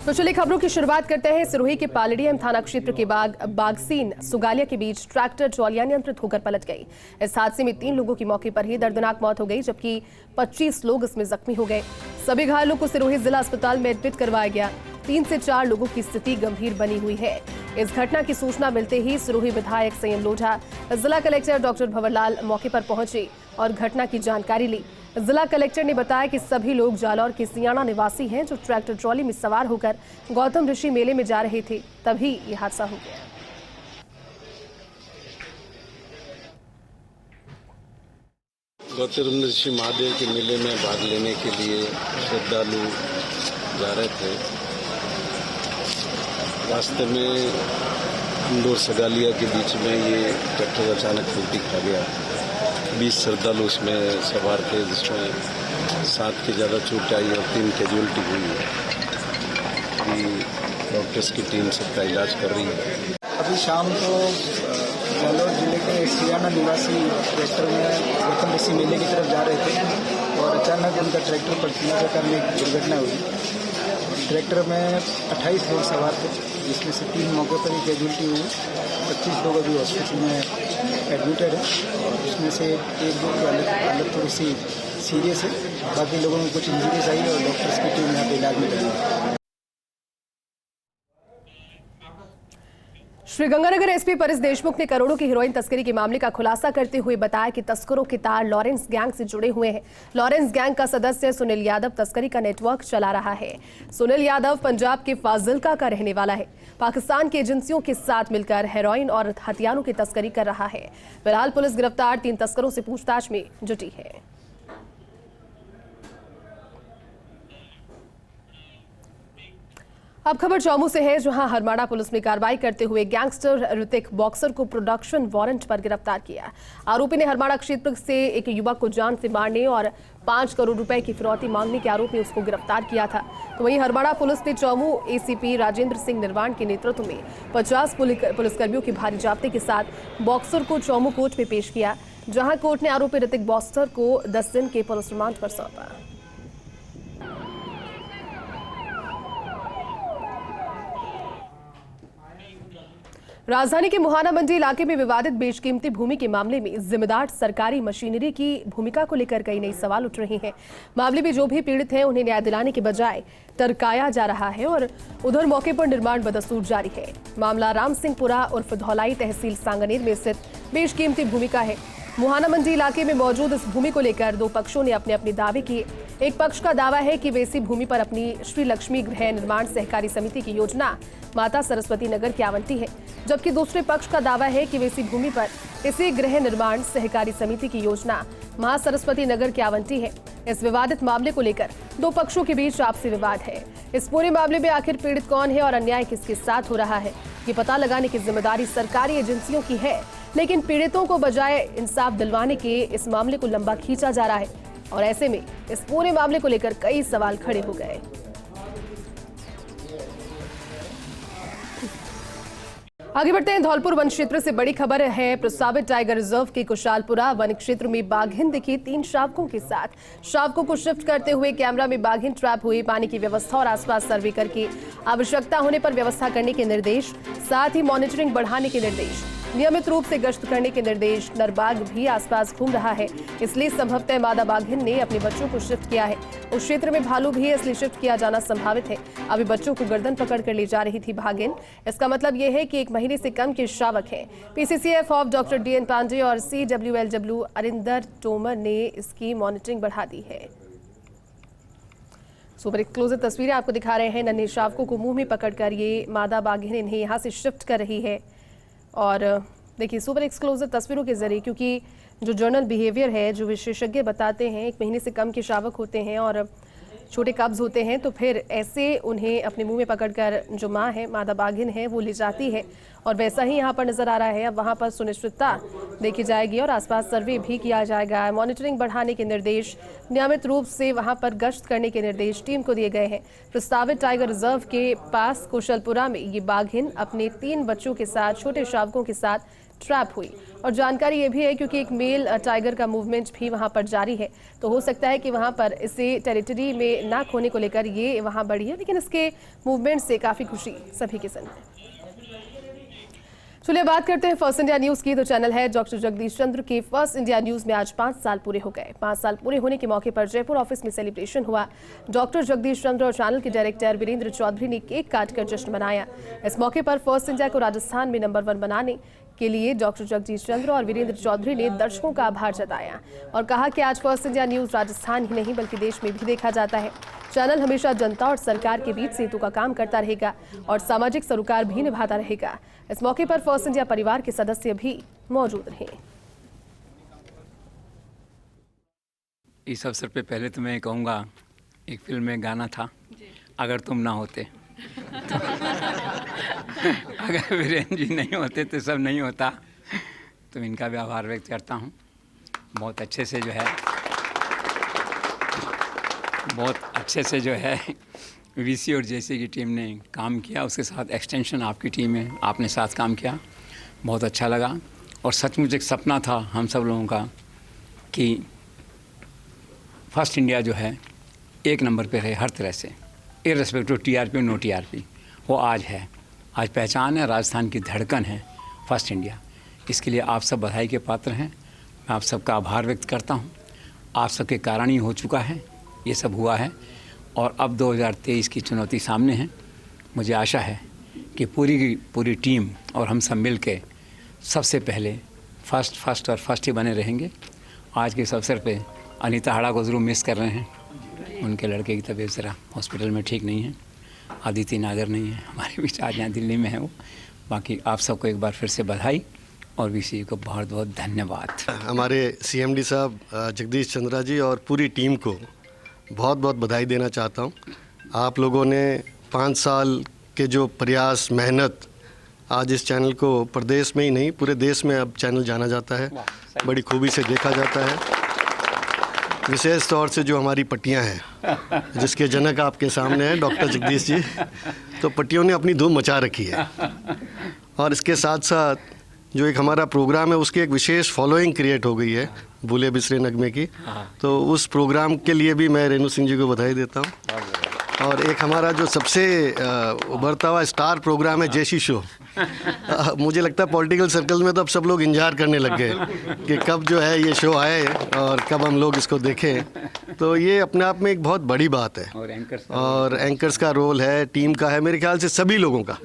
तो चलिए खबरों की शुरुआत करते हैं। सिरोही के पालड़िया थाना क्षेत्र के बागसीन सुगालिया के बीच ट्रैक्टर ट्रॉली अनियंत्रित होकर पलट गई। इस हादसे में 3 लोगों की मौके पर ही दर्दनाक मौत हो गई, जबकि 25 लोग इसमें जख्मी हो गए। सभी घायलों को सिरोही जिला अस्पताल में एडमिट करवाया गया। 3 से 4 लोगों की स्थिति गंभीर बनी हुई है। इस घटना की सूचना मिलते ही सिरोही विधायक संयम लोढ़ा, जिला कलेक्टर डॉक्टर भंवरलाल मौके पर पहुंचे और घटना की जानकारी ली। जिला कलेक्टर ने बताया कि सभी लोग जालौर के सियाना निवासी हैं, जो ट्रैक्टर ट्रॉली में सवार होकर गौतम ऋषि मेले में जा रहे थे, तभी ये हादसा हो गया। गौतम ऋषि महादेव के मेले में भाग लेने के लिए श्रद्धालु जा रहे थे। रास्ते में इंदौर सगालिया के बीच में ये ट्रैक्टर अचानक उल्टी खा गया। 20 श्रद्धालु उसमें सवार थे, जिसमें 7 की ज़्यादा चोट आई और 3 कैजुअल्टी हुई है। अभी डॉक्टर्स की टीम सबका इलाज कर रही है। अभी शाम को जालौर जिले के सियाना निवासी ट्रैक्टर में गौतम ऋषि मेले की तरफ जा रहे थे और अचानक उनका ट्रैक्टर पलटने के कारण एक दुर्घटना हुई। ट्रैक्टर में 28 लोग सवार थे, जिसमें से 3 मौके पर ही कैजुअल्टी हुई। 25 लोग अभी हॉस्पिटल में एडमिटेड है और उसमें से 1-2 की हालत थोड़ी सी सीरियस है। बाकी लोगों में कुछ इंजरीज आई और डॉक्टर्स की टीम यहाँ पे इलाज में लगी है। श्रीगंगानगर एसपी परिस देशमुख ने करोड़ों की हीरोइन तस्करी के मामले का खुलासा करते हुए बताया कि तस्करों के तार लॉरेंस गैंग से जुड़े हुए हैं। लॉरेंस गैंग का सदस्य सुनील यादव तस्करी का नेटवर्क चला रहा है। सुनील यादव पंजाब के फाजिल्का का रहने वाला है। पाकिस्तान की एजेंसियों के साथ मिलकर हेरोइन और हथियारों की तस्करी कर रहा है। फिलहाल पुलिस गिरफ्तार 3 तस्करों से पूछताछ में जुटी है। अब खबर चौमू से है, जहां हरमाड़ा पुलिस ने कार्रवाई करते हुए गैंगस्टर ऋतिक बॉक्सर को प्रोडक्शन वारंट पर गिरफ्तार किया। आरोपी ने हरमाड़ा क्षेत्र से एक युवक को जान से मारने और 5 करोड़ रुपए की फिरौती मांगने के आरोप में उसको गिरफ्तार किया था। तो वहीं हरमाड़ा पुलिस ने चौमू एसीपी राजेंद्र सिंह निर्वाण के नेतृत्व में 50 पुलिसकर्मियों के भारी जाब्ते के साथ बॉक्सर को चौमू कोर्ट में पेश किया, जहां कोर्ट ने आरोपी ऋतिक बॉक्सर को 10 दिन के पुलिस रिमांड पर सौंपा। राजधानी के मुहाना मंडी इलाके में विवादित बेशकीमती भूमि के मामले में जिम्मेदार सरकारी मशीनरी की भूमिका को लेकर कई नए सवाल उठ रहे हैं। मामले में जो भी पीड़ित हैं, उन्हें न्याय दिलाने के बजाय टरकाया जा रहा है और उधर मौके पर निर्माण बदस्तूर जारी है। मामला राम सिंहपुरा उर्फ धौलाई तहसील सांगनेर में स्थित बेशकीमती भूमि का है। मुहाना मंडी इलाके में मौजूद इस भूमि को लेकर 2 पक्षों ने अपने अपने दावे किए। एक पक्ष का दावा है कि वे इसी भूमि पर अपनी श्री लक्ष्मी गृह निर्माण सहकारी समिति की योजना माता सरस्वती नगर की आवंटी है, जबकि दूसरे पक्ष का दावा है कि वे इसी भूमि पर इसी गृह निर्माण सहकारी समिति की योजना महा सरस्वती नगर की आवंटी है। इस विवादित मामले को लेकर 2 पक्षों के बीच आपसी विवाद है। इस पूरे मामले में आखिर पीड़ित कौन है और अन्याय किसके साथ हो रहा है, ये पता लगाने की जिम्मेदारी सरकारी एजेंसियों की है, लेकिन पीड़ितों को बजाय इंसाफ दिलवाने के इस मामले को लंबा खींचा जा रहा है और ऐसे में इस पूरे मामले को लेकर कई सवाल खड़े हो गए। आगे बढ़ते हैं। धौलपुर वन क्षेत्र से बड़ी खबर है। प्रस्तावित टाइगर रिजर्व के कुशालपुरा वन क्षेत्र में बाघिन दिखी 3 शावकों के साथ। शावकों को शिफ्ट करते हुए कैमरा में बाघिन ट्रैप हुई। पानी की व्यवस्था और आसपास सर्वे करके आवश्यकता होने पर व्यवस्था करने के निर्देश, साथ ही मॉनिटरिंग बढ़ाने के निर्देश, नियमित रूप से गश्त करने के निर्देश। नरबाग भी आसपास घूम रहा है, इसलिए संभवतः मादा बाघिन ने अपने बच्चों को शिफ्ट किया है। उस क्षेत्र में भालू भी है, इसलिए शिफ्ट किया जाना संभावित है। अभी बच्चों को गर्दन पकड़ कर ले जा रही थी बाघिन। इसका मतलब यह है कि 1 महीने से कम के शावक हैं। PCCF of doctor DN Pandey और CWLW अरिंदर तोमर ने इसकी मॉनिटरिंग बढ़ा दी है। सुपर एक्सक्लूसिव तस्वीरें आपको दिखा रहे हैं। नन्हे शावकों को मुंह में पकड़कर ये मादा बाघिन इन्हें यहाँ से शिफ्ट कर रही है। और देखिए सुपर एक्सक्लूसिव तस्वीरों के जरिए, क्योंकि जो जर्नल बिहेवियर है, जो विशेषज्ञ बताते हैं 1 महीने से कम के शावक होते हैं और छोटे कब्ज होते हैं, तो फिर ऐसे उन्हें अपने मुंह में पकड़कर जो माँ है, मादा बाघिन है, वो ले जाती है। और वैसा ही यहाँ पर नजर आ रहा है। अब वहाँ पर सुनिश्चितता देखी जाएगी और आसपास सर्वे भी किया जाएगा। मॉनिटरिंग बढ़ाने के निर्देश, नियमित रूप से वहाँ पर गश्त करने के निर्देश टीम को दिए गए हैं। प्रस्तावित टाइगर रिजर्व के पास कुशलपुरा में ये बाघिन अपने 3 बच्चों के साथ, छोटे शावकों के साथ ट्रैप हुई। और जानकारी ये भी है क्योंकि एक मेल टाइगर का मूवमेंट भी वहां पर जारी है, तो हो सकता है कि वहां पर इसे टेरिटरी में ना खोने को लेकर ये वहां बढ़ी है, लेकिन इसके मूवमेंट से काफ़ी खुशी सभी के संग है। चलिए बात करते हैं फर्स्ट इंडिया न्यूज की। तो चैनल है डॉक्टर जगदीश चंद्र के फर्स्ट इंडिया न्यूज में आज 5 साल पूरे हो गए। 5 साल पूरे होने के मौके पर जयपुर ऑफिस में सेलिब्रेशन हुआ। डॉक्टर जगदीश चंद्र और चैनल के डायरेक्टर वीरेंद्र चौधरी ने केक काटकर जश्न मनाया। इस मौके पर फर्स्ट इंडिया को राजस्थान में नंबर 1 बनाने के लिए डॉक्टर जगदीश चंद्र और वीरेंद्र चौधरी ने दर्शकों का आभार जताया और कहा कि आज फर्स्ट इंडिया न्यूज राजस्थान ही नहीं बल्कि देश में भी देखा जाता है। चैनल हमेशा जनता और सरकार के बीच सेतु का काम करता रहेगा और सामाजिक सरोकार भी निभाता रहेगा। इस मौके पर फर्स्ट इंडिया परिवार के सदस्य भी मौजूद रहे। इस अवसर पे पहले तो मैं कहूँगा, एक फिल्म में गाना था, अगर तुम ना होते तो अगर वीरेंद्र जी नहीं होते तो सब नहीं होता। तो इनका भी आभार व्यक्त करता हूँ। बहुत अच्छे से जो है वीसी और जेसी की टीम ने काम किया, उसके साथ एक्सटेंशन आपकी टीम है, आपने साथ काम किया, बहुत अच्छा लगा। और सचमुच एक सपना था हम सब लोगों का कि फर्स्ट इंडिया जो है एक नंबर पे रहे हर तरह से, इर्रेस्पेक्टिव टीआरपी और नो टीआरपी। वो आज है, आज पहचान है, राजस्थान की धड़कन है फर्स्ट इंडिया। इसके लिए आप सब बधाई के पात्र हैं। मैं आप सबका आभार व्यक्त करता हूँ। आप सबके कारण ही हो चुका है, ये सब हुआ है। और अब 2023 की चुनौती सामने है। मुझे आशा है कि पूरी की पूरी टीम और हम सब मिल के सबसे पहले फर्स्ट ही बने रहेंगे। आज के इस अवसर पे अनीता हाड़ा को ज़रूर मिस कर रहे हैं। उनके लड़के की तबीयत ज़रा हॉस्पिटल में ठीक नहीं है। आदित्य नागर नहीं है हमारे बीच, आज यहाँ दिल्ली में है वो। बाकी आप सबको एक बार फिर से बधाई और वीसी को बहुत बहुत धन्यवाद। हमारे सीएमडी साहब जगदीश चंद्रा जी और पूरी टीम को बहुत बहुत बधाई देना चाहता हूँ। आप लोगों ने 5 साल के जो प्रयास, मेहनत, आज इस चैनल को प्रदेश में ही नहीं पूरे देश में अब चैनल जाना जाता है, बड़ी खूबी से देखा जाता है। विशेष तौर से जो हमारी पट्टियाँ हैं, जिसके जनक आपके सामने हैं डॉक्टर जगदीश जी, तो पट्टियों ने अपनी धूम मचा रखी है। और इसके साथ साथ जो एक हमारा प्रोग्राम है उसकी एक विशेष फॉलोइंग क्रिएट हो गई है भूले बिसरे नगमे की। तो उस प्रोग्राम के लिए भी मैं रेणु सिंह जी को बधाई देता हूँ। और एक हमारा जो सबसे उभरता हुआ स्टार प्रोग्राम है जेसी शो। मुझे लगता है पॉलिटिकल सर्कल में तो अब सब लोग इंतजार करने लग गए कि कब जो है ये शो आए और कब हम लोग इसको देखें। तो ये अपने आप में एक बहुत बड़ी बात है। और एंकर्स का रोल है, टीम का है, मेरे ख्याल से सभी लोगों का।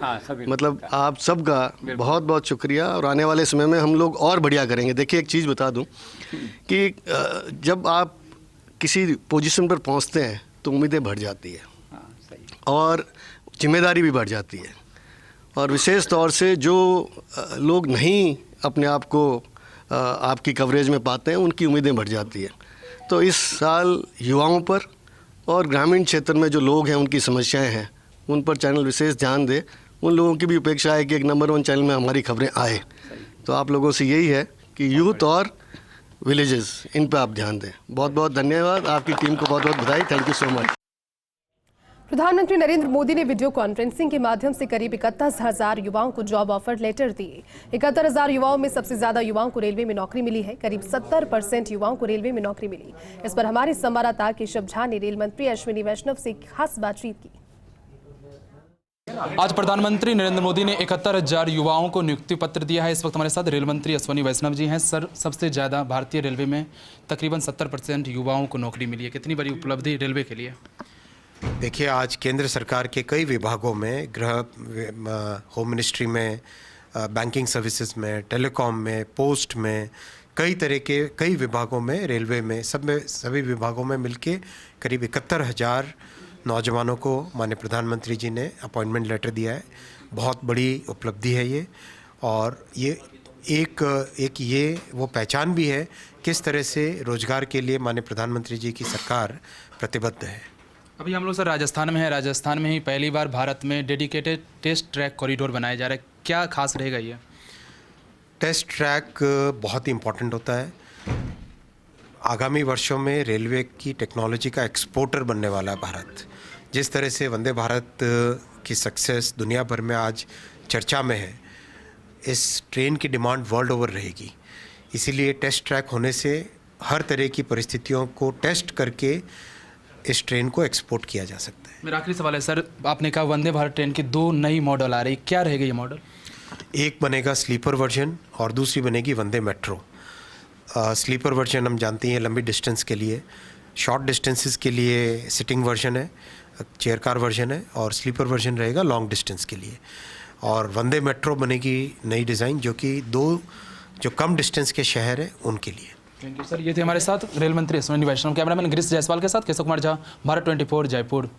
मतलब आप सबका बहुत बहुत शुक्रिया। और आने वाले समय में हम लोग और बढ़िया करेंगे। देखिए एक चीज़ बता दूं कि जब आप किसी पोजीशन पर पहुंचते हैं तो उम्मीदें बढ़ जाती है और जिम्मेदारी भी बढ़ जाती है। और विशेष तौर से जो लोग नहीं अपने आप को आपकी कवरेज में पाते हैं उनकी उम्मीदें बढ़ जाती है। तो इस साल युवाओं पर और ग्रामीण क्षेत्र में जो लोग हैं उनकी समस्याएं हैं उन पर चैनल विशेष ध्यान दे। उन लोगों की भी अपेक्षा है कि एक नंबर 1 चैनल में हमारी खबरें आए। तो आप लोगों से यही है कि यूथ और विलेजेस, इन पर आप ध्यान दें। बहुत बहुत धन्यवाद। आपकी टीम को बहुत बहुत बधाई। Thank you so much. प्रधानमंत्री नरेंद्र मोदी ने वीडियो कॉन्फ्रेंसिंग के माध्यम से करीब 71,000 युवाओं को जॉब ऑफर लेटर दिए। 71,000 युवाओं में सबसे ज्यादा युवाओं को रेलवे में नौकरी मिली है। करीब 70% युवाओं को रेलवे में नौकरी मिली। इस पर हमारे संवाददाता केशव झा ने रेल मंत्री अश्विनी वैष्णव से खास बातचीत की। आज प्रधानमंत्री नरेंद्र मोदी ने 71,000 युवाओं को नियुक्ति पत्र दिया है। इस वक्त हमारे साथ रेल मंत्री अश्विनी वैष्णव जी हैं। सर, सबसे ज़्यादा भारतीय रेलवे में तकरीबन 70% युवाओं को नौकरी मिली है। कितनी बड़ी उपलब्धि रेलवे के लिए? देखिए, आज केंद्र सरकार के कई विभागों में, होम मिनिस्ट्री में, बैंकिंग सर्विसेज में, टेलीकॉम में, पोस्ट में, कई तरह के कई विभागों में, रेलवे में, सभी विभागों में मिलके करीब 71,000 नौजवानों को माननीय प्रधानमंत्री जी ने अपॉइंटमेंट लेटर दिया है। बहुत बड़ी उपलब्धि है ये। और ये एक ये वो पहचान भी है किस तरह से रोजगार के लिए माननीय प्रधानमंत्री जी की सरकार प्रतिबद्ध है। अभी हम लोग सर राजस्थान में है। राजस्थान में ही पहली बार भारत में डेडिकेटेड टेस्ट ट्रैक कॉरिडोर बनाया जा रहा है। क्या खास रहेगा ये? टेस्ट ट्रैक बहुत ही इम्पोर्टेंट होता है। आगामी वर्षों में रेलवे की टेक्नोलॉजी का एक्सपोर्टर बनने वाला है भारत। जिस तरह से वंदे भारत की सक्सेस दुनिया भर में आज चर्चा में है, इस ट्रेन की डिमांड वर्ल्ड ओवर रहेगी, इसीलिए टेस्ट ट्रैक होने से हर तरह की परिस्थितियों को टेस्ट करके इस ट्रेन को एक्सपोर्ट किया जा सकता है। मेरा आखिरी सवाल है सर, आपने कहा वंदे भारत ट्रेन की 2 नई मॉडल आ रही, क्या रहेगा ये मॉडल? एक बनेगा स्लीपर वर्जन और दूसरी बनेगी वंदे मेट्रो। स्लीपर वर्जन हम जानते हैं लंबी डिस्टेंस के लिए, शॉर्ट डिस्टेंसेस के लिए सिटिंग वर्जन है, चेयर कार वर्जन है, और स्लीपर वर्जन रहेगा लॉन्ग डिस्टेंस के लिए। और वंदे मेट्रो बनेगी नई डिज़ाइन जो कि 2 जो कम डिस्टेंस के शहर हैं उनके लिए। Thank you sir. ये थे हमारे साथ रेल मंत्री अश्विनी वैष्णव। कैमरामैन गिरीश जायसवाल के साथ केशव कुमार झा, भारत 24 जयपुर।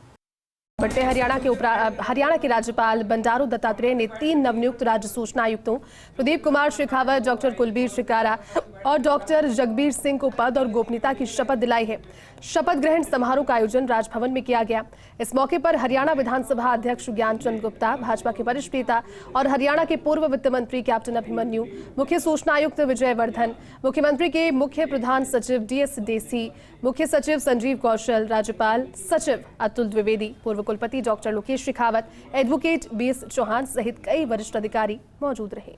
बढ़ते हरियाणा के राज्यपाल बंडारू दत्तात्रेय ने 3 नवनियुक्त राज्य सूचना आयुक्तों प्रदीप कुमार शेखावत, डॉक्टर कुलबीर शिकारा और डॉक्टर जगबीर सिंह को पद और गोपनीयता की शपथ दिलाई है। शपथ ग्रहण समारोह का आयोजन राजभवन में किया गया। इस मौके पर हरियाणा विधानसभा अध्यक्ष ज्ञानचंद गुप्ता, भाजपा के वरिष्ठ नेता और हरियाणा के पूर्व वित्त मंत्री कैप्टन अभिमन्यु, मुख्य सूचना आयुक्त विजय वर्धन, मुख्यमंत्री के मुख्य प्रधान सचिव DS देसी, मुख्य सचिव संजीव कौशल, राज्यपाल सचिव अतुल द्विवेदी, पूर्व कुलपति doctor Lokesh Shekhawat, advocate BS Chauhan सहित कई वरिष्ठ अधिकारी मौजूद रहे।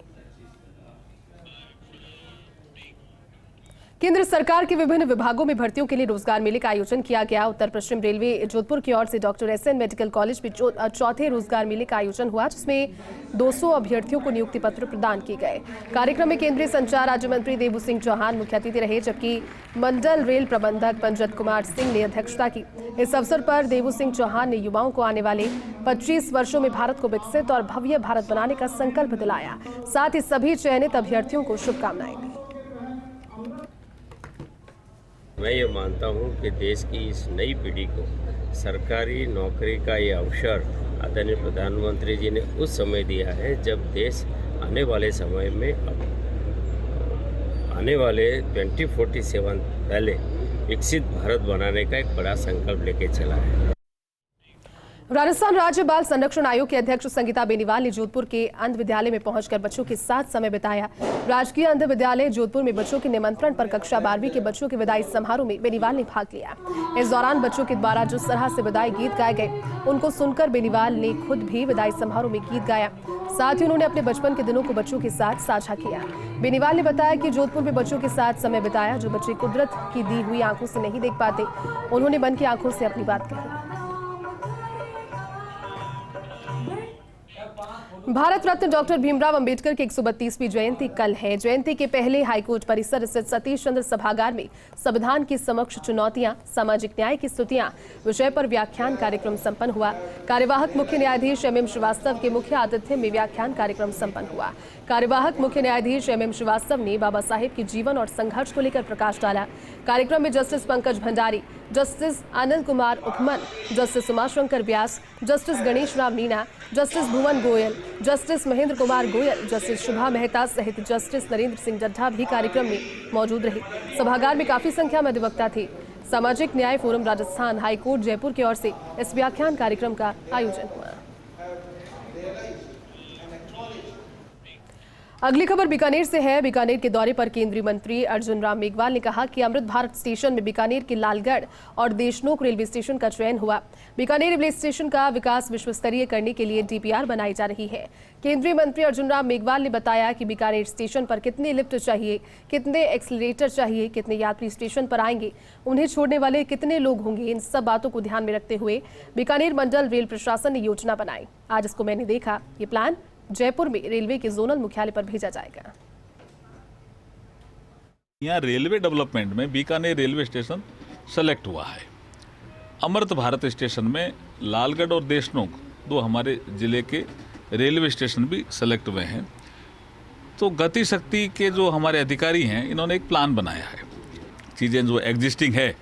केंद्र सरकार के विभिन्न विभागों में भर्तियों के लिए रोजगार मेले का आयोजन किया गया। उत्तर पश्चिम रेलवे जोधपुर की ओर से डॉक्टर SN मेडिकल कॉलेज में चौथे रोजगार मेले का आयोजन हुआ, जिसमें 200 अभ्यर्थियों को नियुक्ति पत्र प्रदान किए गए। कार्यक्रम में केंद्रीय संचार राज्य मंत्री देवू सिंह चौहान मुख्य अतिथि रहे, जबकि मंडल रेल प्रबंधक पंजत कुमार सिंह ने अध्यक्षता की। इस अवसर पर देवू सिंह चौहान ने युवाओं को आने वाले 25 वर्षों में भारत को विकसित और भव्य भारत बनाने का संकल्प दिलाया। साथ ही सभी चयनित अभ्यर्थियों को शुभकामनाएं दी। मैं ये मानता हूँ कि देश की इस नई पीढ़ी को सरकारी नौकरी का ये अवसर आदरणीय प्रधानमंत्री जी ने उस समय दिया है जब देश आने वाले समय में आने वाले 2047 पहले विकसित भारत बनाने का एक बड़ा संकल्प लेके चला है। राजस्थान राज्य बाल संरक्षण आयोग के अध्यक्ष संगीता बेनीवाल ने जोधपुर के अंध विद्यालय में पहुंचकर बच्चों के साथ समय बिताया। राजकीय अंध विद्यालय जोधपुर में बच्चों के निमंत्रण पर कक्षा 12वीं के बच्चों के विदाई समारोह में बेनीवाल ने भाग लिया। इस दौरान बच्चों के द्वारा जिस तरह से विदाई गीत गाए गए, उनको सुनकर बेनीवाल ने खुद भी विदाई समारोह में गीत गाया। साथ ही उन्होंने अपने बचपन के दिनों को बच्चों के साथ साझा किया। बेनीवाल ने बताया कि जोधपुर में बच्चों के साथ समय बिताया, जो बच्चे कुदरत की दी हुई आंखों से नहीं देख पाते, उन्होंने मन की आंखों से अपनी बात कही। भारत रत्न डॉक्टर भीमराव अंबेडकर की 132वीं जयंती कल है। जयंती के पहले हाईकोर्ट परिसर स्थित सतीश चंद्र सभागार में संविधान की समक्ष चुनौतियां, सामाजिक न्याय की स्तुतियां विषय पर व्याख्यान कार्यक्रम संपन्न हुआ। कार्यवाहक मुख्य न्यायाधीश MM श्रीवास्तव के मुख्य आतिथ्य में व्याख्यान कार्यक्रम संपन्न हुआ। कार्यवाहक मुख्य न्यायाधीश MM श्रीवास्तव ने बाबा साहेब के जीवन और संघर्ष को लेकर प्रकाश डाला। कार्यक्रम में justice Pankaj Bhandari, justice Anil Kumar Upman, justice Umashankar Vyas, justice Ganesh Ram Meena, justice Bhuvan Goyal, justice Mahendra Kumar Goyal, justice Shubha Mehta सहित जस्टिस नरेंद्र सिंह डड्ढा भी कार्यक्रम में मौजूद रहे। सभागार में काफी संख्या में अधिवक्ता थे। सामाजिक न्याय फोरम राजस्थान हाईकोर्ट जयपुर की ओर से इस व्याख्यान कार्यक्रम का आयोजन हुआ। अगली खबर बीकानेर से है। बीकानेर के दौरे पर केंद्रीय मंत्री अर्जुन राम मेघवाल ने कहा कि अमृत भारत स्टेशन में बीकानेर के लालगढ़ और देशनोक रेलवे स्टेशन का चयन हुआ। बीकानेर रेलवे स्टेशन का विकास विश्व स्तरीय करने के लिए DPR बनाई जा रही है। केंद्रीय मंत्री अर्जुन राम मेघवाल ने बताया कि बीकानेर स्टेशन पर कितने लिफ्ट चाहिए, कितने एक्सीलरेटर चाहिए, कितने यात्री स्टेशन पर आएंगे, उन्हें छोड़ने वाले कितने लोग होंगे, इन सब बातों को ध्यान में रखते हुए बीकानेर मंडल रेल प्रशासन ने योजना बनाई। आज इसको मैंने देखा। ये प्लान जयपुर में रेलवे के जोनल मुख्यालय पर भेजा जाएगा। यहाँ रेलवे डेवलपमेंट में बीकानेर रेलवे स्टेशन सेलेक्ट हुआ है। अमृत भारत स्टेशन में लालगढ़ और देशनोक 2 हमारे जिले के रेलवे स्टेशन भी सेलेक्ट हुए हैं। तो गति शक्ति के जो हमारे अधिकारी हैं, इन्होंने एक प्लान बनाया है। चीज़ें जो एग्जिस्टिंग है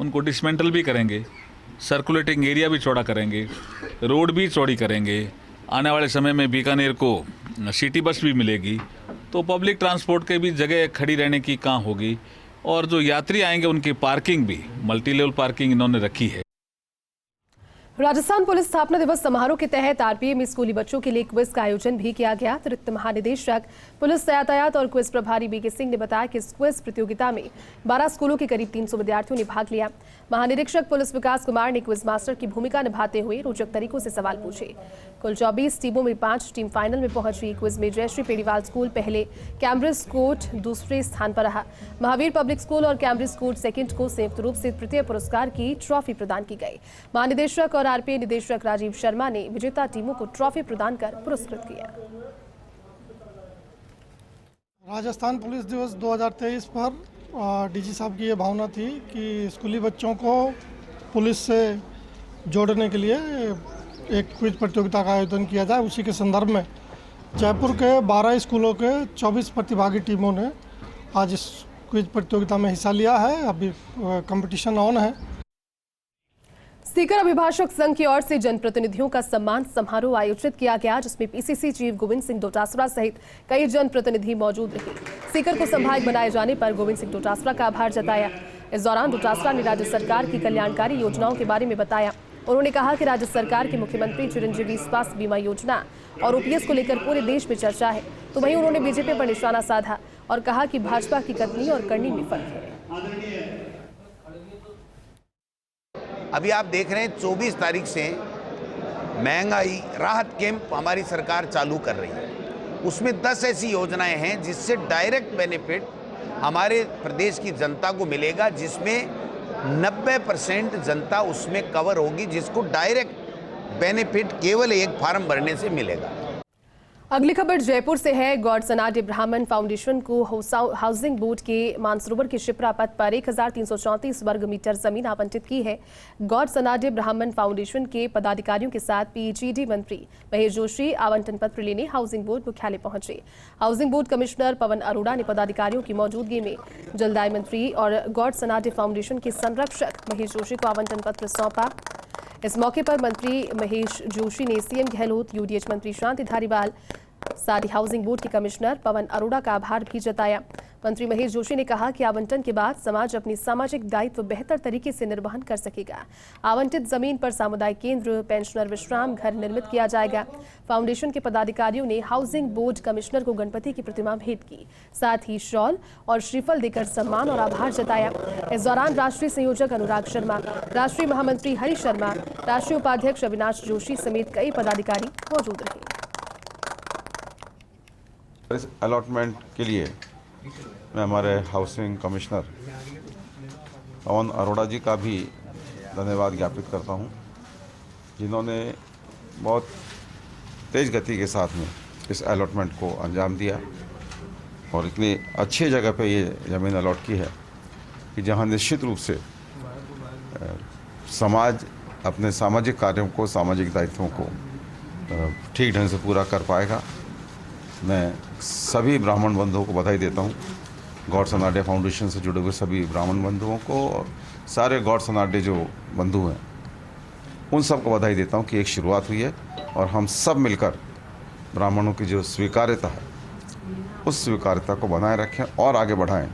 उनको डिसमेंटल भी करेंगे, सर्कुलेटिंग एरिया भी चौड़ा करेंगे, रोड भी चौड़ी करेंगे। आने वाले समय में बीकानेर को सिटी बस भी मिलेगी, तो पब्लिक ट्रांसपोर्ट के भी जगह खड़ी रहने की कहाँ होगी, और जो यात्री आएंगे उनकी पार्किंग भी मल्टी लेवल पार्किंग इन्होंने रखी है। राजस्थान पुलिस स्थापना दिवस समारोह के तहत आरपीए में स्कूली बच्चों के लिए क्विज का आयोजन भी किया गया। अतिरिक्त महानिदेशक पुलिस यातायात और क्विज प्रभारी बीके सिंह ने बताया कि इस क्विज प्रतियोगिता में 12 स्कूलों के करीब 300 विद्यार्थियों ने भाग लिया। महानिरीक्षक पुलिस विकास कुमार ने क्विज मास्टर की भूमिका निभाते हुए रोचक तरीकों से सवाल पूछे। कुल 24 टीमों में 5 टीम फाइनल में पहुंची। क्विज में जयश्री पेड़ीवाल स्कूल पहले, कैम्ब्रिज कोर्ट दूसरे स्थान पर रहा। महावीर पब्लिक स्कूल और कैम्ब्रिज कोर्ट सेकंड को संयुक्त रूप से तृतीय पुरस्कार की ट्रॉफी प्रदान की गई। महानिदेशक और आरपीए निदेशक राजीव शर्मा ने विजेता टीमों को ट्रॉफी प्रदान कर पुरस्कृत किया। राजस्थान पुलिस दिवस 2023 पर डीजी साहब की ये भावना थी कि स्कूली बच्चों को पुलिस से जोड़ने के लिए एक क्विज प्रतियोगिता का आयोजन किया जाए। उसी के संदर्भ में जयपुर के 12 स्कूलों के 24 प्रतिभागी टीमों ने आज इस क्विज प्रतियोगिता में हिस्सा लिया है। अभी कंपटीशन ऑन है। सीकर अभिभाषक संघ की ओर से जनप्रतिनिधियों का सम्मान समारोह आयोजित किया गया, जिसमें पीसीसी चीफ गोविंद सिंह डोटासरा सहित कई जनप्रतिनिधि मौजूद रहे। सीकर को संभाग बनाए जाने पर गोविंद सिंह डोटासरा का आभार जताया। इस दौरान डोटासरा ने राज्य सरकार की कल्याणकारी योजनाओं के बारे में बताया। उन्होंने कहा कि राज्य सरकार के मुख्यमंत्री चिरंजीवी स्वास्थ्य बीमा योजना और ओपीएस को लेकर पूरे देश में चर्चा है, तो वहीं उन्होंने बीजेपी पर निशाना साधा और कहा कि भाजपा की कथनी और करनी में फर्क है। अभी आप देख रहे हैं 24 तारीख से महंगाई राहत कैंप हमारी सरकार चालू कर रही है। उसमें 10 ऐसी योजनाएं हैं जिससे डायरेक्ट बेनिफिट हमारे प्रदेश की जनता को मिलेगा, जिसमें 90% जनता उसमें कवर होगी, जिसको डायरेक्ट बेनिफिट केवल एक फॉर्म भरने से मिलेगा। अगली खबर जयपुर से है। गॉड सनाडे ब्राह्मण फाउंडेशन को हाउसिंग बोर्ड के मानसरोवर के शिप्रा पथ पर 1334 वर्ग मीटर जमीन आवंटित की है। गॉड सनाडे ब्राह्मण फाउंडेशन के पदाधिकारियों के साथ पीएचईडी मंत्री महेश जोशी आवंटन पत्र लेने हाउसिंग बोर्ड मुख्यालय पहुंचे। Housing board commissioner Pawan Arora ने पदाधिकारियों की मौजूदगी में जलदाय मंत्री और गॉड सनाडे फाउंडेशन के संरक्षक महेश जोशी को आवंटन पत्र सौंपा। इस मौके पर मंत्री महेश जोशी ने सीएम गहलोत, यूडीएच मंत्री शांति धारीवाल, साथ ही हाउसिंग बोर्ड के कमिश्नर पवन अरोड़ा का आभार भी जताया। मंत्री महेश जोशी ने कहा कि आवंटन के बाद समाज अपनी सामाजिक दायित्व बेहतर तरीके से निर्वहन कर सकेगा। आवंटित जमीन पर सामुदायिक केंद्र, पेंशनर विश्राम घर निर्मित किया जाएगा। फाउंडेशन के पदाधिकारियों ने हाउसिंग बोर्ड कमिश्नर को गणपति की प्रतिमा भेंट की, साथ ही शॉल और श्रीफल देकर सम्मान और आभार जताया। इस दौरान राष्ट्रीय संयोजक अनुराग शर्मा, राष्ट्रीय महामंत्री हरि शर्मा, राष्ट्रीय उपाध्यक्ष अविनाश जोशी समेत कई पदाधिकारी मौजूद रहे। इस अलॉटमेंट के लिए मैं हमारे हाउसिंग कमिश्नर पवन अरोड़ा जी का भी धन्यवाद ज्ञापित करता हूं, जिन्होंने बहुत तेज़ गति के साथ में इस अलॉटमेंट को अंजाम दिया और इतनी अच्छी जगह पे ये ज़मीन अलॉट की है कि जहां निश्चित रूप से समाज अपने सामाजिक कार्यों को, सामाजिक दायित्वों को ठीक ढंग से पूरा कर पाएगा। मैं सभी ब्राह्मण बंधुओं को बधाई देता हूं, गॉड सनाडे फाउंडेशन से जुड़े हुए सभी ब्राह्मण बंधुओं को और सारे गॉड सनाडे जो बंधु हैं उन सबको बधाई देता हूं कि एक शुरुआत हुई है और हम सब मिलकर ब्राह्मणों की जो स्वीकार्यता है उस स्वीकार्यता को बनाए रखें और आगे बढ़ाएं।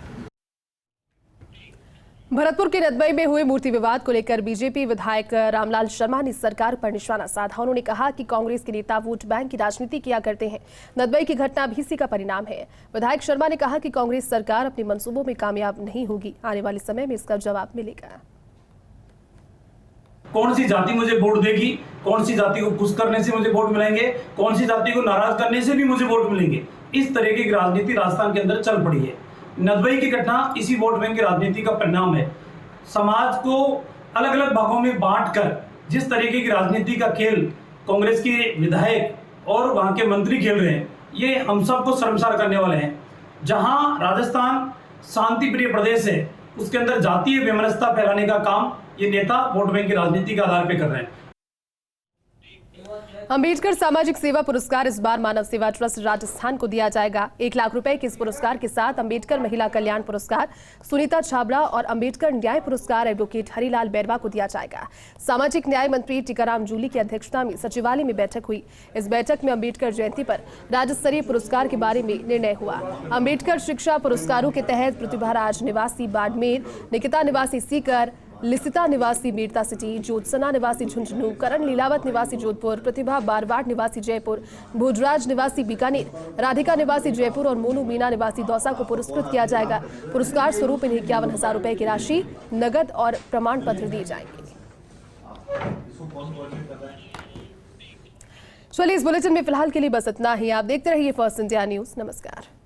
भरतपुर के नदबई में हुए मूर्ति विवाद को लेकर बीजेपी विधायक रामलाल शर्मा ने सरकार पर निशाना साधा। उन्होंने कहा कि कांग्रेस के नेता वोट बैंक की राजनीति किया करते हैं। नदबई की घटना भी इसी का परिणाम है। विधायक शर्मा ने कहा कि कांग्रेस सरकार अपने मंसूबों में कामयाब नहीं होगी, आने वाले समय में इसका जवाब मिलेगा। कौन सी जाति मुझे वोट देगी, कौन सी जाति को खुश करने से मुझे वोट मिलेंगे, कौन सी जाति को नाराज करने से भी मुझे वोट मिलेंगे, इस तरीके की राजनीति राजस्थान के अंदर चल पड़ी है। नदबई की घटना इसी वोट बैंक की राजनीति का परिणाम है। समाज को अलग अलग भागों में बांटकर जिस तरीके की राजनीति का खेल कांग्रेस के विधायक और वहां के मंत्री खेल रहे हैं, ये हम सबको शर्मसार करने वाले हैं। जहां राजस्थान शांति प्रिय प्रदेश है, उसके अंदर जातीय वैमनस्यता फैलाने का काम ये नेता वोट बैंक की राजनीति के आधार पर कर रहे हैं। अंबेडकर सामाजिक सेवा पुरस्कार इस बार मानव सेवा ट्रस्ट राजस्थान को दिया जाएगा। 1 लाख रुपए के इस पुरस्कार के साथ अंबेडकर महिला कल्याण पुरस्कार सुनीता छाबड़ा और अंबेडकर न्याय पुरस्कार एडवोकेट हरिलाल बैरवा को दिया जाएगा। सामाजिक न्याय मंत्री टीकाराम जूली की अध्यक्षता में सचिवालय में बैठक हुई। इस बैठक में अंबेडकर जयंती पर राज्य स्तरीय पुरस्कार के बारे में निर्णय हुआ। अंबेडकर शिक्षा पुरस्कारों के तहत प्रतिभा राज निवासी बाड़मेर, निकिता निवासी सीकर, लिसिता निवासी मेरता सिटी, ज्योत्सना निवासी झुंझुनू, करण लीलावत निवासी जोधपुर, प्रतिभा बारवाड़ निवासी जयपुर, भोजराज निवासी बीकानेर, राधिका निवासी जयपुर और मोनू मीना निवासी दौसा को पुरस्कृत किया जाएगा। पुरस्कार स्वरूप इन्हें 51,000 रुपए की राशि, नगद और प्रमाण पत्र दिए जाएंगे। चलिए, इस बुलेटिन में फिलहाल के लिए बस इतना ही। आप देखते रहिए फर्स्ट इंडिया न्यूज। नमस्कार।